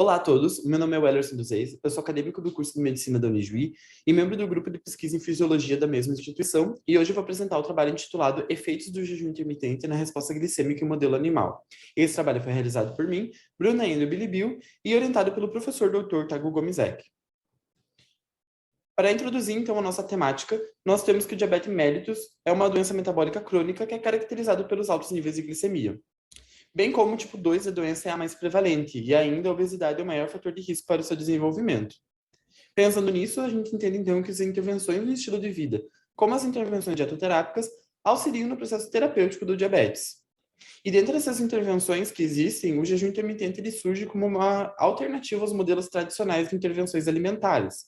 Olá a todos, meu nome é Wellerson dos Reis, eu sou acadêmico do curso de Medicina da Unijuí e membro do grupo de pesquisa em Fisiologia da mesma instituição, e hoje eu vou apresentar o trabalho intitulado Efeitos do jejum intermitente na resposta glicêmica em modelo animal. Esse trabalho foi realizado por mim, Bruna Endo Bilibil, e orientado pelo professor Dr. Tago Gomizek. Para introduzir, então, a nossa temática, nós temos que o diabetes mellitus é uma doença metabólica crônica que é caracterizada pelos altos níveis de glicemia. Bem como o tipo 2, a doença é a mais prevalente, e ainda a obesidade é o maior fator de risco para o seu desenvolvimento. Pensando nisso, a gente entende então que as intervenções no estilo de vida, como as intervenções dietoterápicas, auxiliam no processo terapêutico do diabetes. E dentre essas intervenções que existem, o jejum intermitente ele surge como uma alternativa aos modelos tradicionais de intervenções alimentares,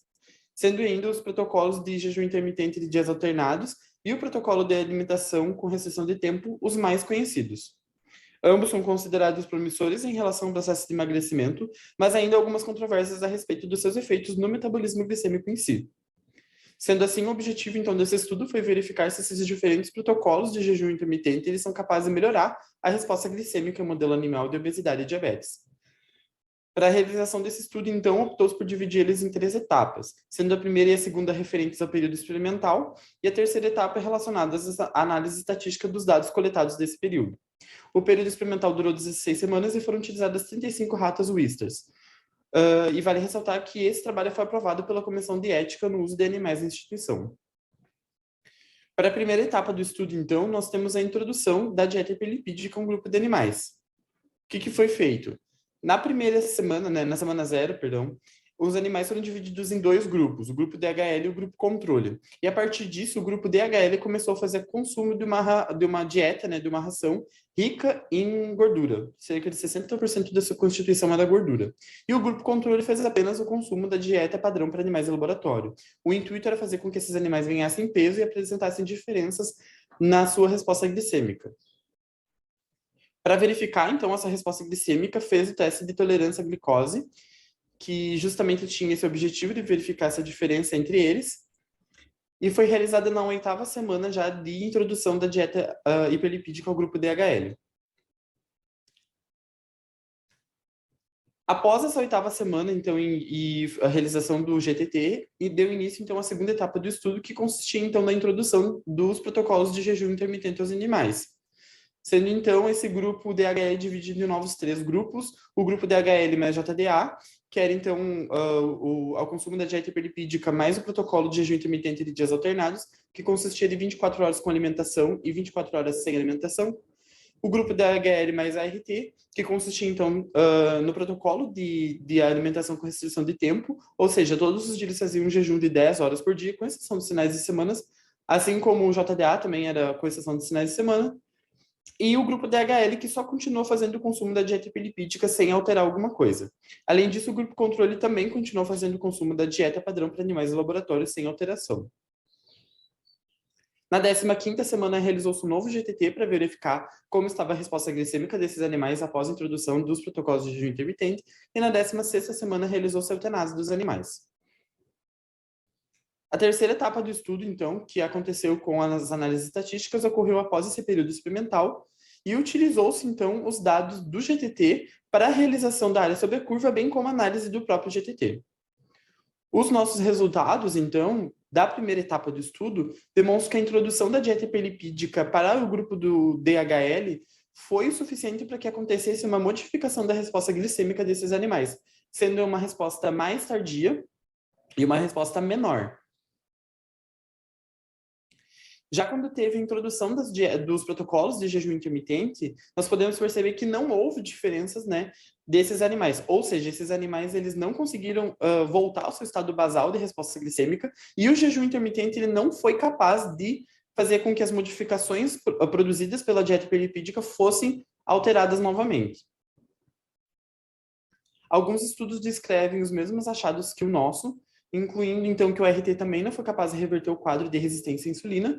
sendo ainda os protocolos de jejum intermitente de dias alternados e o protocolo de alimentação com restrição de tempo os mais conhecidos. Ambos são considerados promissores em relação ao processo de emagrecimento, mas ainda há algumas controvérsias a respeito dos seus efeitos no metabolismo glicêmico em si. Sendo assim, o objetivo, então, desse estudo foi verificar se esses diferentes protocolos de jejum intermitente eles são capazes de melhorar a resposta glicêmica em modelo animal de obesidade e diabetes. Para a realização desse estudo, então, optou-se por dividir eles em 3 etapas, sendo a primeira e a segunda referentes ao período experimental, e a terceira etapa relacionada à análise estatística dos dados coletados desse período. O período experimental durou 16 semanas e foram utilizadas 35 ratas Wisters. E vale ressaltar que esse trabalho foi aprovado pela Comissão de Ética no uso de animais na instituição. Para a primeira etapa do estudo, então, nós temos a introdução da dieta hiperlipídica a um grupo de animais. O que foi feito? Na primeira semana, na semana 0, os animais foram divididos em 2 grupos, o grupo DHL e o grupo controle. E a partir disso, o grupo DHL começou a fazer consumo de uma dieta, de uma ração rica em gordura. Cerca de 60% da sua constituição era gordura. E o grupo controle fez apenas o consumo da dieta padrão para animais de laboratório. O intuito era fazer com que esses animais ganhassem peso e apresentassem diferenças na sua resposta glicêmica. Para verificar, então, essa resposta glicêmica, fez o teste de tolerância à glicose, que justamente tinha esse objetivo de verificar essa diferença entre eles, e foi realizada na 8ª semana já de introdução da dieta hiperlipídica ao grupo DHL. Após essa 8ª semana, então, e a realização do GTT, e deu início, então, à segunda etapa do estudo, que consistia, então, na introdução dos protocolos de jejum intermitente aos animais. Sendo, então, esse grupo DHL dividido em novos 3 grupos, o grupo DHL mais JDA, que era, então, ao consumo da dieta hiperlipídica mais o protocolo de jejum intermitente de dias alternados, que consistia de 24 horas com alimentação e 24 horas sem alimentação. O grupo DHL mais ART, que consistia, então, no protocolo de alimentação com restrição de tempo, ou seja, todos os dias eles faziam um jejum de 10 horas por dia, com exceção dos finais de semana, assim como o JDA também era com exceção dos finais de semana. E o grupo DHL, que só continuou fazendo o consumo da dieta hiperlipídica sem alterar alguma coisa. Além disso, o grupo controle também continuou fazendo o consumo da dieta padrão para animais de laboratório sem alteração. Na 15ª semana, realizou-se um novo GTT para verificar como estava a resposta glicêmica desses animais após a introdução dos protocolos de jejum intermitente, e na 16ª semana, realizou-se a eutanásia dos animais. A terceira etapa do estudo, então, que aconteceu com as análises estatísticas, ocorreu após esse período experimental e utilizou-se, então, os dados do GTT para a realização da área sobre a curva, bem como a análise do próprio GTT. Os nossos resultados, então, da primeira etapa do estudo, demonstram que a introdução da dieta hiperlipídica para o grupo do DHL foi o suficiente para que acontecesse uma modificação da resposta glicêmica desses animais, sendo uma resposta mais tardia e uma resposta menor. Já quando teve a introdução dos protocolos de jejum intermitente, nós podemos perceber que não houve diferenças, desses animais. Ou seja, esses animais eles não conseguiram voltar ao seu estado basal de resposta glicêmica, e o jejum intermitente ele não foi capaz de fazer com que as modificações produzidas pela dieta hiperlipídica fossem alteradas novamente. Alguns estudos descrevem os mesmos achados que o nosso, incluindo, então, que o RT também não foi capaz de reverter o quadro de resistência à insulina,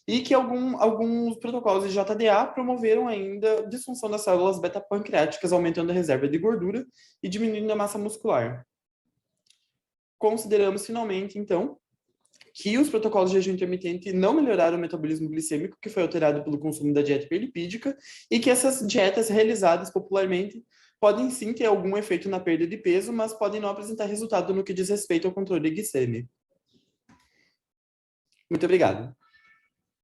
e que alguns protocolos de JDA promoveram ainda a disfunção das células beta-pancreáticas, aumentando a reserva de gordura e diminuindo a massa muscular. Consideramos, finalmente, então, que os protocolos de jejum intermitente não melhoraram o metabolismo glicêmico, que foi alterado pelo consumo da dieta hiperlipídica, e que essas dietas realizadas popularmente podem sim ter algum efeito na perda de peso, mas podem não apresentar resultado no que diz respeito ao controle glicêmico. Muito obrigado.